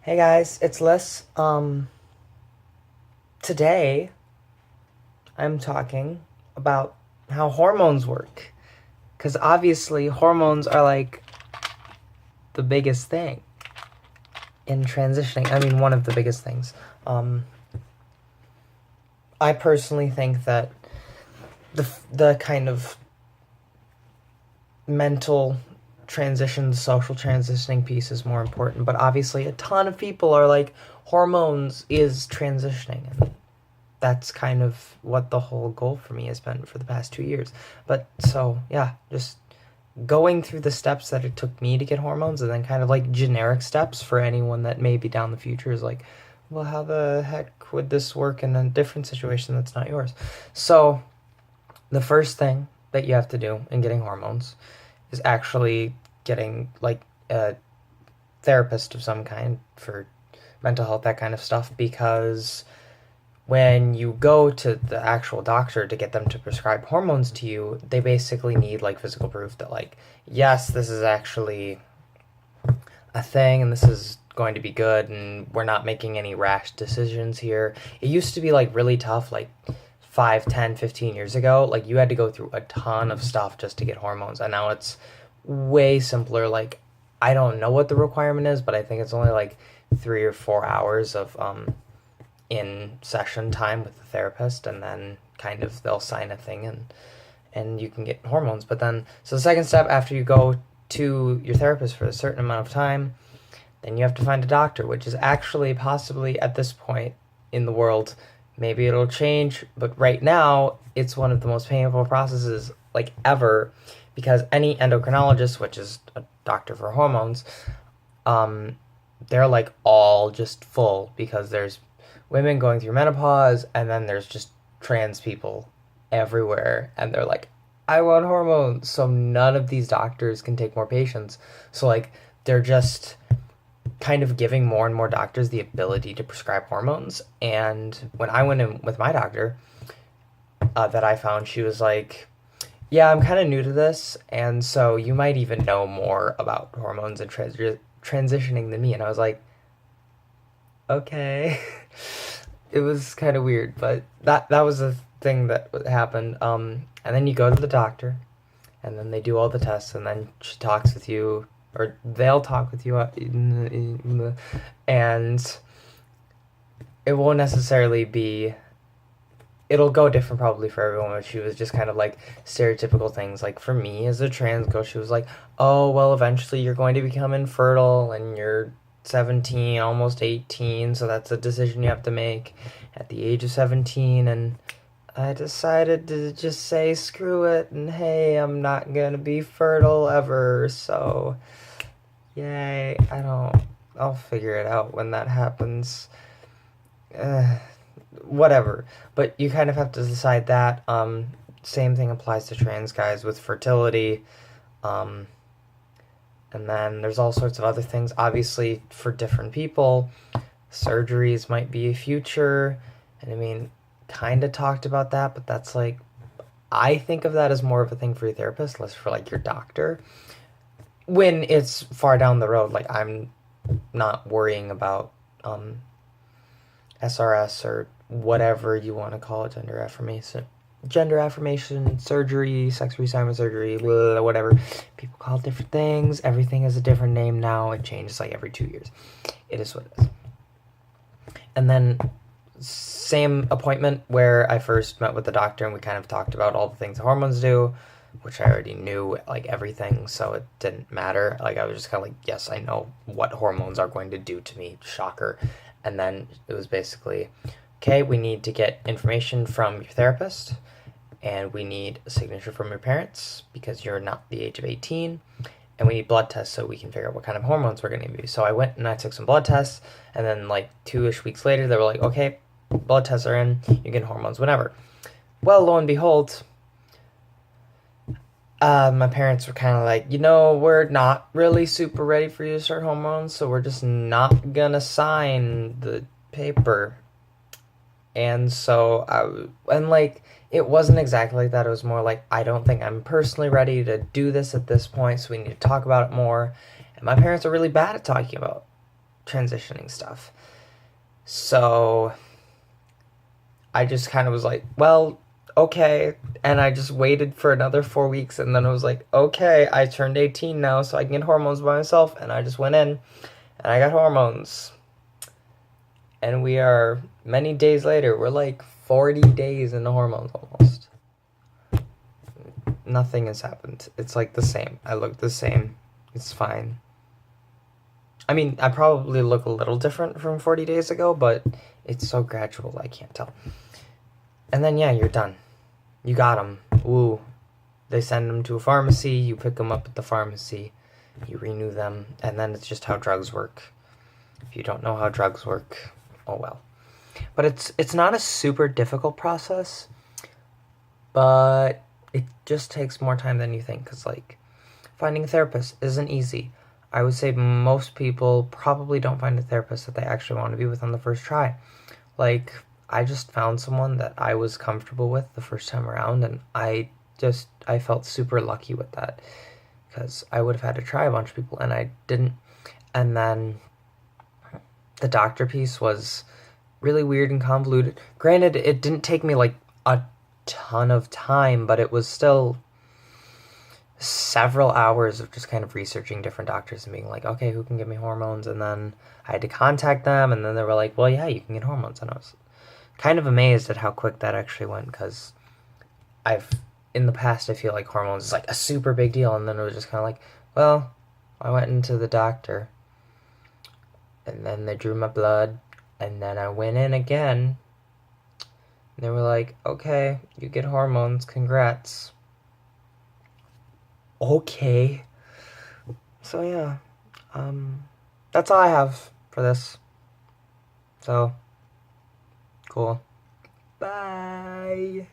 Hey guys, it's Liz. Today I'm talking about how hormones work. Because obviously, hormones are like the biggest thing in transitioning. I mean, one of the biggest things. I personally think that the kind of mental transition, social transitioning piece is more important. But obviously, a ton of people are like, hormones is transitioning. And that's kind of what the whole goal for me has been for the past 2 years. But so, yeah, just going through the steps that it took me to get hormones and then kind of like generic steps for anyone that maybe down the future is like, well, how the heck would this work in a different situation that's not yours? So, the first thing that you have to do in getting hormones is actually getting like a therapist of some kind for mental health, that kind of stuff, because when you go to the actual doctor to get them to prescribe hormones to you, they basically need like physical proof that like, yes, this is actually a thing and this is going to be good and we're not making any rash decisions here. It used to be like really tough, like 5, 10, 15 years ago. Like you had to go through a ton of stuff just to get hormones, and now it's way simpler. Like I don't know what the requirement is, but I think it's only like 3 or 4 hours of in session time with the therapist, and then kind of they'll sign a thing and you can get hormones. But then, so the second step after you go to your therapist for a certain amount of time, then you have to find a doctor, which is actually possibly at this point in the world, maybe it'll change, but right now it's one of the most painful processes like ever, because any endocrinologist, which is a doctor for hormones, they're like all just full because there's women going through menopause, and then there's just trans people everywhere, and they're like, I want hormones. So none of these doctors can take more patients. So like they're just kind of giving more and more doctors the ability to prescribe hormones. And when I went in with my doctor, that I found, she was like, yeah, I'm kind of new to this, and so you might even know more about hormones and transitioning than me. And I was like, okay. It was kind of weird, but that was a thing that happened. And then you go to the doctor, and then they do all the tests, and then she talks with you, or they'll talk with you, and it won't necessarily be. It'll go different probably for everyone, but she was just kind of like stereotypical things. Like for me as a trans girl, she was like, oh, well, eventually you're going to become infertile and you're 17, almost 18, so that's a decision you have to make at the age of 17. And I decided to just say screw it, and hey, I'm not gonna be fertile ever, so yay. I'll figure it out when that happens. Whatever. But you kind of have to decide that. Same thing applies to trans guys with fertility. And then there's all sorts of other things. Obviously, for different people, surgeries might be a future. And I mean, kind of talked about that, but that's like, I think of that as more of a thing for your therapist, less for like your doctor. When it's far down the road, like I'm not worrying about SRS or whatever you want to call it, gender affirmation surgery, sex reassignment surgery, blah, whatever. People call it different things. Everything has a different name now. It changes like every 2 years. It is what it is. And then same appointment where I first met with the doctor, and we kind of talked about all the things the hormones do, which I already knew like everything, so it didn't matter. Like I was just kind of like, yes, I know what hormones are going to do to me. Shocker. And then it was basically, okay, we need to get information from your therapist, and we need a signature from your parents because you're not the age of 18, and we need blood tests so we can figure out what kind of hormones we're going to give you. So I went and I took some blood tests, and then like 2-ish weeks later, they were like, okay, blood tests are in, you get hormones whenever. Well, lo and behold, my parents were kind of like, we're not really super ready for you to start hormones, so we're just not gonna sign the paper. And so it wasn't exactly like that. It was more like, I don't think I'm personally ready to do this at this point, so we need to talk about it more. And my parents are really bad at talking about transitioning stuff. So I just kind of was like, well, okay. And I just waited for another 4 weeks, and then I was like, okay, I turned 18 now, so I can get hormones by myself. And I just went in and I got hormones. And we are many days later. We're like 40 days into hormones almost. Nothing has happened. It's like the same. I look the same. It's fine. I mean, I probably look a little different from 40 days ago, but it's so gradual, I can't tell. And then, yeah, you're done. You got them. Woo. They send them to a pharmacy. You pick them up at the pharmacy. You renew them. And then it's just how drugs work. If you don't know how drugs work, oh well. But it's not a super difficult process, but it just takes more time than you think. Because, like, finding a therapist isn't easy. I would say most people probably don't find a therapist that they actually want to be with on the first try. Like, I just found someone that I was comfortable with the first time around, and I felt super lucky with that, because I would have had to try a bunch of people, and I didn't. And then the doctor piece was really weird and convoluted. Granted, it didn't take me, like, a ton of time, but it was still several hours of just kind of researching different doctors and being like, okay, who can give me hormones? And then I had to contact them, and then they were like, well, yeah, you can get hormones. And I was kind of amazed at how quick that actually went, because in the past, I feel like hormones is like a super big deal, and then it was just kind of like, well, I went into the doctor, and then they drew my blood, and then I went in again, and they were like, okay, you get hormones, congrats. Okay. So yeah, that's all I have for this. So, cool. Bye.